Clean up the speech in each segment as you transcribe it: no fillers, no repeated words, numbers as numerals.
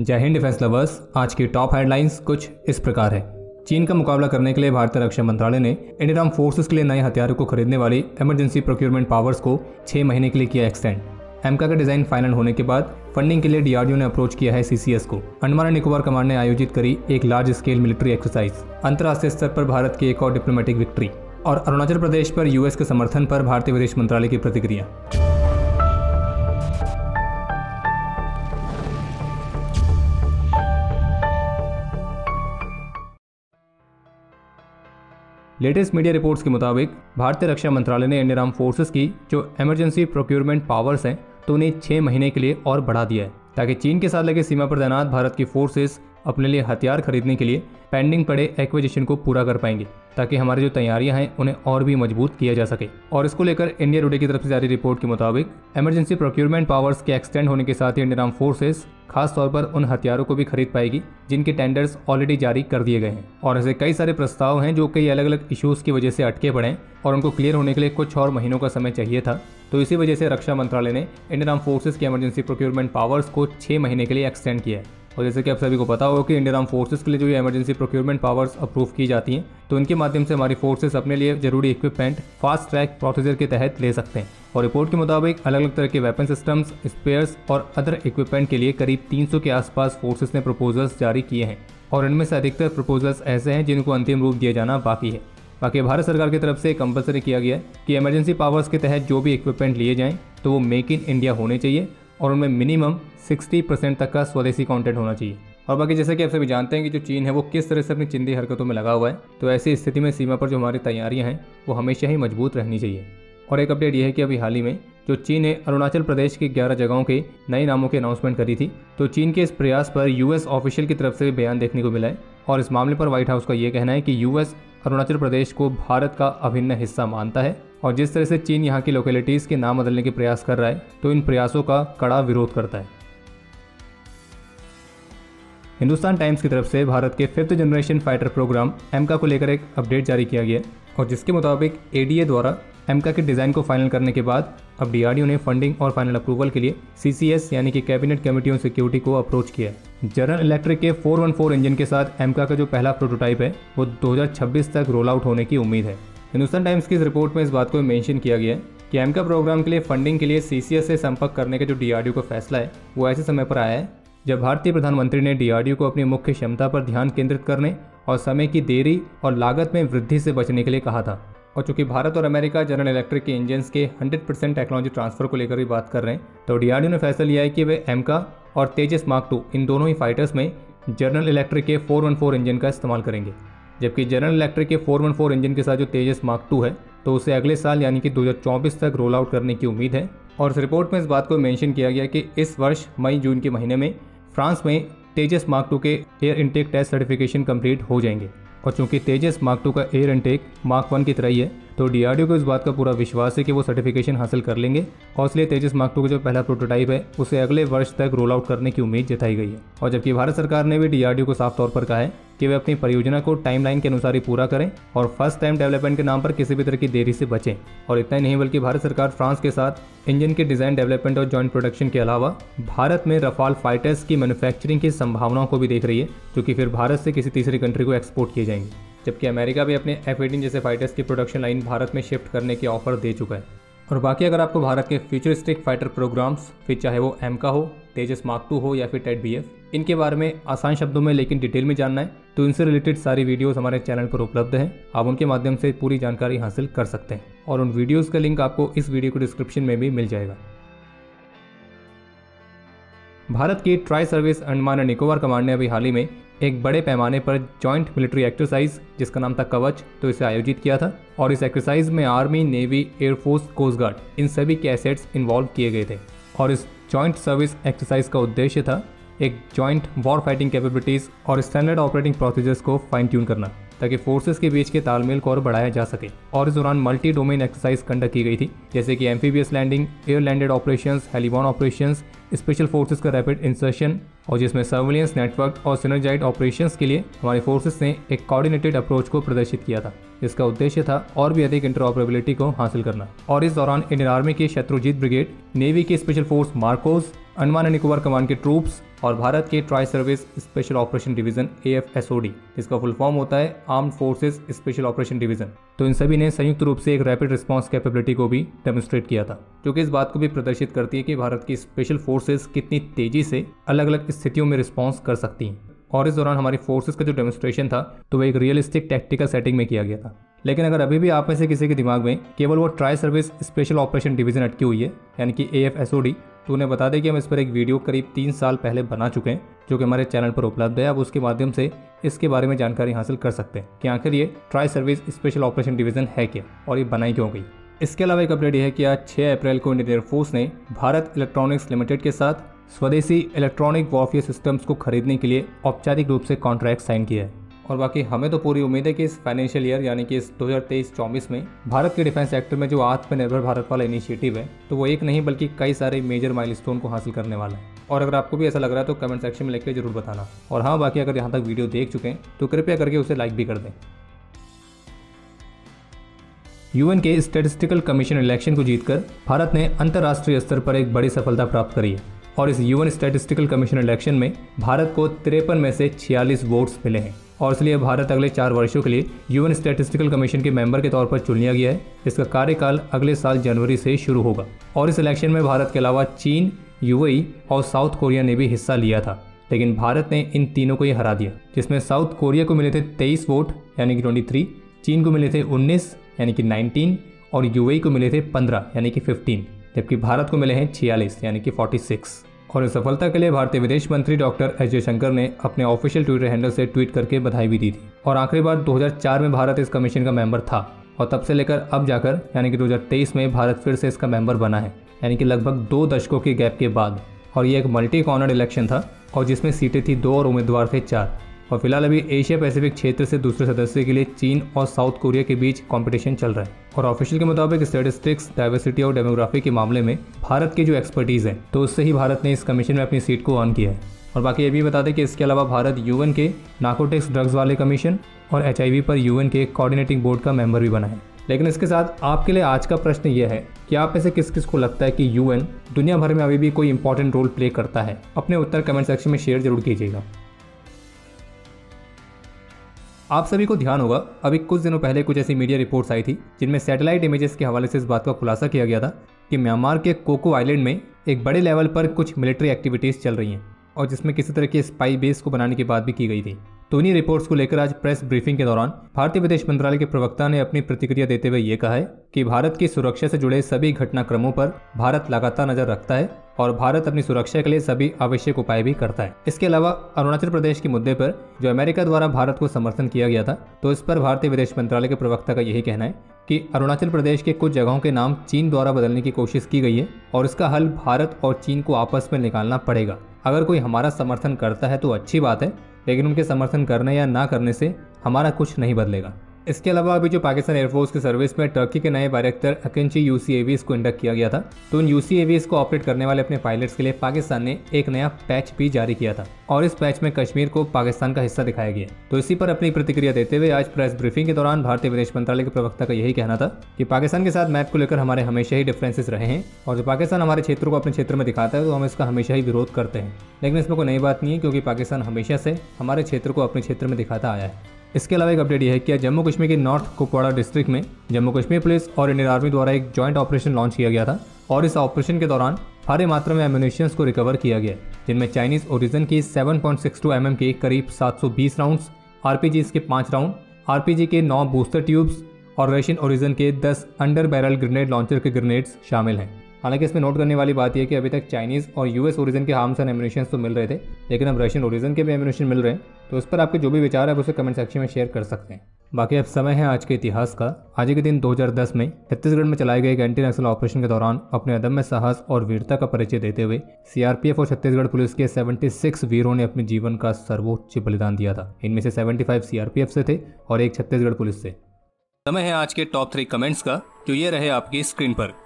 जय Hind defence lovers. आज की टॉप हेडलाइंस कुछ इस प्रकार है। चीन का मुकाबला करने के लिए भारतीय रक्षा मंत्रालय ने इंडियन आर्म फोर्सेस के लिए नए हथियारों को खरीदने वाली इमरजेंसी प्रोक्योरमेंट पावर्स को 6 महीने के लिए किया एक्सटेंड। एमका का डिजाइन फाइनल होने के बाद फंडिंग के लिए डीआरडीओ ने अप्रोच किया है सीसीएस को। अंडमान एंड निकोबार कमांड ने आयोजित करी एक लार्ज स्केल मिलिट्री एक्सरसाइज। अंतर्राष्ट्रीय स्तर पर भारत की एक और डिप्लोमेटिक विक्ट्री। और अरुणाचल प्रदेश पर यूएस के समर्थन पर भारतीय विदेश मंत्रालय की प्रतिक्रिया। लेटेस्ट मीडिया रिपोर्ट्स के मुताबिक भारतीय रक्षा मंत्रालय ने इंडियन आर्म फोर्सेस की जो इमरजेंसी प्रोक्योरमेंट पावर्स हैं तो उन्हें 6 महीने के लिए और बढ़ा दिया है, ताकि चीन के साथ लगे सीमा पर तैनात भारत की फोर्सेस अपने लिए हथियार खरीदने के लिए पेंडिंग पड़े एक्विजिशन को पूरा कर पाएंगे, ताकि हमारी जो तैयारियां हैं उन्हें और भी मजबूत किया जा सके। और इसको लेकर इंडिया टुडे की तरफ से जारी रिपोर्ट के मुताबिक इमरजेंसी प्रोक्योरमेंट पावर्स के एक्सटेंड होने के साथ ही इंडियन आर्म फोर्सेस खास तौर पर उन हथियारों को भी खरीद पाएगी जिनके टेंडर्स ऑलरेडी जारी कर दिए गए हैं। और ऐसे कई सारे प्रस्ताव हैं जो कई अलग अलग इश्यूज की वजह से अटके पड़े हैं और उनको क्लियर होने के लिए कुछ और महीनों का समय चाहिए था। तो इसी वजह से रक्षा मंत्रालय ने इंडियन आर्म फोर्सेस की इमरजेंसी प्रोक्योरमेंट पावर्स को 6 महीने के लिए एक्सटेंड किया है। और जैसे कि आप सभी को पता होगा कि इंडियन आर्म फोर्सेस के लिए जो ये इमरजेंसी प्रोक्योरमेंट पावर्स अप्रूव की जाती हैं तो इनके माध्यम से हमारी फोर्सेस अपने लिए जरूरी इक्विपमेंट फास्ट ट्रैक प्रोसीजर के तहत ले सकते हैं। और रिपोर्ट के मुताबिक अलग अलग तरह के वेपन सिस्टम्स, स्पेयर्स और अदर इक्विपमेंट के लिए करीब 300 के आसपास फोर्सेस ने प्रपोजल्स जारी किए हैं। और इनमें से अधिकतर प्रपोजल्स ऐसे हैं जिनको अंतिम रूप दिया जाना बाकी है। बाकी भारत सरकार की तरफ से कंपलसरी किया गया है कि इमरजेंसी पावर्स के तहत जो भी इक्विपमेंट लिए जाएं तो वो मेक इन इंडिया होने चाहिए और उनमें मिनिमम 60% तक का स्वदेशी कंटेंट होना चाहिए। और बाकी जैसे कि आप सभी जानते हैं कि जो चीन है वो किस तरह से अपनी चिंदी हरकतों में लगा हुआ है, तो ऐसी स्थिति में सीमा पर जो हमारी तैयारियां हैं वो हमेशा ही मजबूत रहनी चाहिए। और एक अपडेट ये है कि अभी हाल ही में जो चीन ने अरुणाचल प्रदेश की 11 जगहों के नए नामों की अनाउंसमेंट करी थी, तो चीन के इस प्रयास पर यूएस ऑफिशियल की तरफ से बयान देखने को मिला है। और इस मामले पर व्हाइट हाउस का ये कहना है कि यूएस अरुणाचल प्रदेश को भारत का अभिन्न हिस्सा मानता है और जिस तरह से चीन यहाँ की लोकेलिटीज़ के नाम बदलने के प्रयास कर रहा है तो इन प्रयासों का कड़ा विरोध करता है। हिंदुस्तान टाइम्स की तरफ से भारत के 5th जनरेशन फाइटर प्रोग्राम एमका को लेकर एक अपडेट जारी किया गया है और जिसके मुताबिक एडीए द्वारा एमका के डिज़ाइन को फाइनल करने के बाद अब डीआरडीओ ने फंडिंग और फाइनल अप्रूवल के लिए सीसीएस यानी कि कैबिनेट कमेटी ऑन सिक्योरिटी को अप्रोच किया है। जनरल इलेक्ट्रिक के 414 इंजन के साथ एमका का जो पहला प्रोटोटाइप है वो 2026 तक रोल आउट होने की उम्मीद है। हिंदुस्तान टाइम्स की इस रिपोर्ट में इस बात को मेंशन किया गया है कि एमका प्रोग्राम के लिए फंडिंग के लिए सीसीएस से संपर्क करने का जो डीआरडीओ का फैसला है वो ऐसे समय पर आया है जब भारतीय प्रधानमंत्री ने डीआरडीओ को अपनी मुख्य क्षमता पर ध्यान केंद्रित करने और समय की देरी और लागत में वृद्धि से बचने के लिए कहा था। और चूंकि भारत और अमेरिका जनरल इलेक्ट्रिक के इंजन्स के 100% टेक्नोलॉजी ट्रांसफर को लेकर भी बात कर रहे हैं, तो डीआरडीओ ने फैसला लिया है कि वे एमका और तेजस मार्क 2 इन दोनों ही फाइटर्स में जनरल इलेक्ट्रिक के 414 इंजन का इस्तेमाल करेंगे। जबकि जनरल इलेक्ट्रिक के 414 इंजन के साथ जो तेजस मार्क 2 है तो उसे अगले साल यानी कि 2024 तक रोल आउट करने की उम्मीद है। और इस रिपोर्ट में इस बात को मेंशन किया गया कि इस वर्ष मई जून के महीने में फ्रांस में तेजस मार्क 2 के air intake test certification complete हो जाएंगे। और चूंकि तेजस मार्क 2 का एयर इनटेक मार्क 1 की तरह ही है तो डीआरडीओ को इस बात का पूरा विश्वास है कि वो सर्टिफिकेशन हासिल कर लेंगे और इसलिए तेजस मार्क 2 का जो पहला प्रोटोटाइप है उसे अगले वर्ष तक रोल आउट करने की उम्मीद जताई गई है। और जबकि भारत सरकार ने भी डीआरडीओ को साफ तौर पर कहा है कि वे अपनी परियोजना को टाइमलाइन के अनुसार ही पूरा करें और फर्स्ट टाइम डेवलपमेंट के नाम पर किसी भी तरह की देरी से बचें। और इतना ही नहीं बल्कि भारत सरकार फ्रांस के साथ इंजन के डिज़ाइन डेवलपमेंट और जॉइंट प्रोडक्शन के अलावा भारत में रफाल फाइटर्स की मैन्युफैक्चरिंग की संभावनाओं को भी देख रही है, जो कि फिर भारत से किसी तीसरी कंट्री को एक्सपोर्ट किए जाएंगे। जबकि अमेरिका भी अपने F-18 जैसे फाइटर्स की प्रोडक्शन लाइन भारत में शिफ्ट करने की ऑफर दे चुका है। और बाकी अगर आपको भारत के फ्यूचरिस्टिक फाइटर प्रोग्राम्स, फिर चाहे वो एमका हो, तेजस मार्क 2 हो या फिर टेड BF, इनके बारे में आसान शब्दों में लेकिन डिटेल में जानना है तो इनसे रिलेटेड सारी वीडियोस हमारे चैनल पर उपलब्ध हैं। आप उनके माध्यम से पूरी जानकारी हासिल कर सकते हैं और उन वीडियोज़ का लिंक आपको इस वीडियो के डिस्क्रिप्शन में भी मिल जाएगा। भारत की tri service Andaman and Nicobar command ने अभी हाल ही में एक बड़े पैमाने पर जॉइंट मिलिट्री एक्सरसाइज जिसका नाम था कवच तो इसे आयोजित किया था। और इस एक्सरसाइज में army, navy, air force, coast guard इन सभी के एसेट्स इन्वॉल्व किए गए थे। और इस जॉइंट सर्विस एक्सरसाइज का उद्देश्य था एक जॉइंट वॉर फाइटिंग कैपेबिलिटीज़ और स्टैंडर्ड ऑपरेटिंग प्रोसीजर्स को फाइन ट्यून करना ताकि फोर्सेस के बीच के तालमेल को और बढ़ाया जा सके। और इस दौरान मल्टी डोमेन एक्सरसाइज कंडक्ट की गई थी जैसे कि amphibious landing, air landed operations, heliborne operations, special forces का रैपिड इंसर्शन और जिसमें सर्विलेंस नेटवर्क और सिनर्जाइड ऑपरेशंस के लिए हमारे फोर्सेस ने एक कोऑर्डिनेटेड अप्रोच को प्रदर्शित किया था। इसका उद्देश्य था और भी अधिक इंटरऑपरेबिलिटी को हासिल करना। और इस दौरान इंडियन आर्मी की शत्रुजीत ब्रिगेड, नेवी की special force Marcos, Andaman and Nicobar command के ट्रूप्स और भारत के tri service special operation division AFSOD, जिसका फुल फॉर्म होता है armed forces special operation division. तो इन सभी ने संयुक्त रूप से एक रैपिड रिस्पांस कैपेबिलिटी को भी डेमोन्स्ट्रेट किया था, जो कि इस बात को भी प्रदर्शित करती है कि भारत की स्पेशल फोर्सेस कितनी तेजी से अलग अलग स्थितियों में रिस्पॉन्स कर सकती हैं। और इस दौरान हमारी फोर्सेस का जो डेमोन्स्ट्रेशन था तो वो एक रियलिस्टिक टैक्टिकल सेटिंग में किया गया था। लेकिन अगर अभी भी आप में से किसी के दिमाग में केवल वो tri service special operation division अटकी हुई है, यानी कि AFSOD, तो उन्हें बता दें कि हम इस पर एक वीडियो करीब 3 साल पहले बना चुके हैं, जो कि हमारे चैनल पर उपलब्ध है। अब उसके माध्यम से इसके बारे में जानकारी हासिल कर सकते हैं कि आखिर ये tri service special operation division है क्या और ये बनाई क्यों गई। इसके अलावा एक अपडेट है कि आज 6 अप्रैल को इंडियन एयरफोर्स ने भारत इलेक्ट्रॉनिक्स लिमिटेड के साथ स्वदेशी इलेक्ट्रॉनिक वॉरफेयर सिस्टम्स को खरीदने के लिए औपचारिक रूप से कॉन्ट्रैक्ट साइन किया है। और बाकी हमें तो पूरी उम्मीद है कि इस फाइनेंशियल ईयर यानी कि इस 2023-24 में भारत के डिफेंस सेक्टर में जो आत्मनिर्भर भारत वाला इनिशिएटिव है तो वो एक नहीं बल्कि कई सारे मेजर माइलस्टोन को हासिल करने वाला है। और अगर आपको भी ऐसा लग रहा है तो कमेंट सेक्शन में लिख के जरूर बताना। और हाँ, बाकी अगर यहाँ तक वीडियो देख चुके हैं तो कृपया करके उसे लाइक भी कर दें। UN के स्टैटिस्टिकल कमीशन इलेक्शन को जीतकर भारत ने अंतर्राष्ट्रीय स्तर पर एक बड़ी सफलता प्राप्त करी है। और इस UN स्टैटिस्टिकल कमीशन इलेक्शन में भारत को 53 में से 46 वोट्स मिले हैं और इसलिए भारत अगले 4 वर्षों के लिए UN स्टैटिस्टिकल कमीशन के मेंबर के तौर पर चुन लिया गया है। इसका कार्यकाल अगले साल जनवरी से शुरू होगा। और इस इलेक्शन में भारत के अलावा चीन, UAE और साउथ कोरिया ने भी हिस्सा लिया था, लेकिन भारत ने इन तीनों को ही हरा दिया, जिसमें साउथ कोरिया को मिले थे 23 वोट यानी कि 23, चीन को मिले थे 19 यानी कि 19 और UAE को मिले थे 15 यानी कि 15, जबकि भारत को मिले हैं 46 यानी कि 46। और इस सफलता के लिए भारतीय विदेश मंत्री डॉक्टर एस जयशंकर ने अपने ऑफिशियल ट्विटर हैंडल से ट्वीट करके बधाई भी दी थी। और आखिरी बार 2004 में भारत इस कमीशन का मेंबर था और तब से लेकर अब जाकर यानी कि 2023 में भारत फिर से इसका मेंबर बना है, यानी कि लगभग 2 दशकों के गैप के बाद। और ये एक मल्टी कॉर्नर्ड इलेक्शन था और जिसमें सीटें थी 2 और उम्मीदवार थे 4। और फिलहाल अभी एशिया पैसिफिक क्षेत्र से दूसरे सदस्य के लिए चीन और साउथ कोरिया के बीच कंपटीशन चल रहा है। और ऑफिशियल के मुताबिक स्टैटिस्टिक्स, डाइवर्सिटी और डेमोग्राफी के मामले में भारत की जो एक्सपर्टीज है तो उससे ही भारत ने इस कमीशन में अपनी सीट को ऑन किया है। और बाकी ये भी बता दें कि इसके अलावा भारत UN के नार्कोटिक्स ड्रग्स वाले कमीशन और HIV पर UN के कोऑर्डिनेटिंग बोर्ड का मेंबर भी बना है। लेकिन इसके साथ आपके लिए आज का प्रश्न यह है कि आप में से किस किस को लगता है कि UN दुनिया भर में अभी भी कोई इंपॉर्टेंट रोल प्ले करता है। अपने उत्तर कमेंट सेक्शन में शेयर जरूर कीजिएगा। आप सभी को ध्यान होगा अभी कुछ दिनों पहले कुछ ऐसी मीडिया रिपोर्ट्स आई थी जिनमें सैटेलाइट इमेजेस के हवाले से इस बात का खुलासा किया गया था कि म्यांमार के कोको आइलैंड में एक बड़े लेवल पर कुछ मिलिट्री एक्टिविटीज चल रही हैं और जिसमें किसी तरह के स्पाई बेस को बनाने की बात भी की गई थी। तो इन्हीं रिपोर्ट्स को लेकर आज प्रेस ब्रीफिंग के दौरान भारतीय विदेश मंत्रालय के प्रवक्ता ने अपनी प्रतिक्रिया देते हुए ये कहा है कि भारत की सुरक्षा से जुड़े सभी घटनाक्रमों पर भारत लगातार नजर रखता है और भारत अपनी सुरक्षा के लिए सभी आवश्यक उपाय भी करता है। इसके अलावा अरुणाचल प्रदेश के मुद्दे पर जो अमेरिका द्वारा भारत को समर्थन किया गया था तो इस पर भारतीय विदेश मंत्रालय के प्रवक्ता का यही कहना है कि अरुणाचल प्रदेश के कुछ जगहों के नाम चीन द्वारा बदलने की कोशिश की गई है और इसका हल भारत और चीन को आपस में निकालना पड़ेगा। अगर कोई हमारा समर्थन करता है तो अच्छी बात है, लेकिन उनके समर्थन करने या ना करने से हमारा कुछ नहीं बदलेगा। इसके अलावा अभी जो पाकिस्तान एयरफोर्स की सर्विस में टर्की के नए डायरेक्टर अकिंची UCAVs को इंडक्ट किया गया था तो उन UCAVs को ऑपरेट करने वाले अपने पायलट्स के लिए पाकिस्तान ने एक नया पैच भी जारी किया था और इस पैच में कश्मीर को पाकिस्तान का हिस्सा दिखाया गया। तो इसी पर अपनी प्रतिक्रिया देते हुए आज प्रेस ब्रीफिंग के दौरान भारतीय विदेश मंत्रालय के प्रवक्ता का यही कहना था कि पाकिस्तान के साथ मैप को लेकर हमारे हमेशा ही डिफरेंसेस रहे हैं और जो पाकिस्तान हमारे क्षेत्र को अपने क्षेत्र में दिखाता है तो हम इसका हमेशा ही विरोध करते हैं, लेकिन इसमें कोई नई बात नहीं है क्योंकि पाकिस्तान हमेशा से हमारे क्षेत्र को अपने क्षेत्र में दिखाता आया है। इसके अलावा एक अपडेट यह है कि जम्मू कश्मीर के नॉर्थ कुपवाड़ा डिस्ट्रिक्ट में जम्मू कश्मीर पुलिस और इंडियन आर्मी द्वारा एक जॉइंट ऑपरेशन लॉन्च किया गया था और इस ऑपरेशन के दौरान भारी मात्रा में एम्यूनिशंस को रिकवर किया गया, जिनमें चाइनीज ओरिजिन की 7.62 mm के करीब 720 राउंड्स, RPGs के 5 राउंड, RPG के 9 बूस्टर ट्यूब्स और रशियन ओरिजिन के 10 अंडर बैरल ग्रेनेड लॉन्चर के ग्रेनेड्स शामिल हैं। हालांकि इसमें नोट करने वाली बात यह कि अभी तक चाइनीज और US ओरिजिन के आर्म्स एंड एम्यूनिशन तो मिल रहे थे, लेकिन अब रशियन ओरिजिन के भी एम्यूनिशन मिल रहे हैं। तो उस पर आपके जो भी विचार है उसे कमेंट सेक्शन में शेयर कर सकते हैं। बाकी अब समय है आज के इतिहास का। आज के दिन 2010 में छत्तीसगढ़ में चलाए गए एक एंटी नक्सल ऑपरेशन के दौरान अपने अदम्य साहस और वीरता का परिचय देते हुए CRPF और छत्तीसगढ़ पुलिस के 76 वीरों ने अपने जीवन का सर्वोच्च बलिदान दिया था। इनमें से 75 CRPF से थे और एक छत्तीसगढ़ पुलिस से। समय है आज के टॉप 3 कमेंट्स का, जो ये रहे आपकी स्क्रीन पर।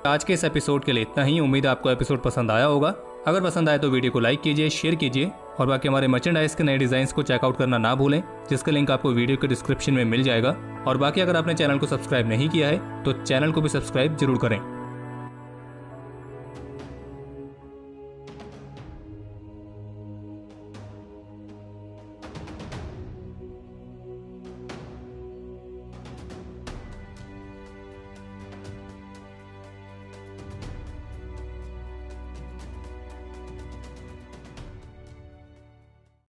आज के इस एपिसोड के लिए इतना ही। उम्मीद है आपको एपिसोड पसंद आया होगा। अगर पसंद आए तो वीडियो को लाइक कीजिए, शेयर कीजिए और बाकी हमारे मर्चेंडाइज के नए डिजाइन को चेकआउट करना ना भूलें, जिसका लिंक आपको वीडियो के डिस्क्रिप्शन में मिल जाएगा। और बाकी अगर आपने चैनल को सब्सक्राइब नहीं किया है तो चैनल को भी सब्सक्राइब जरूर करें।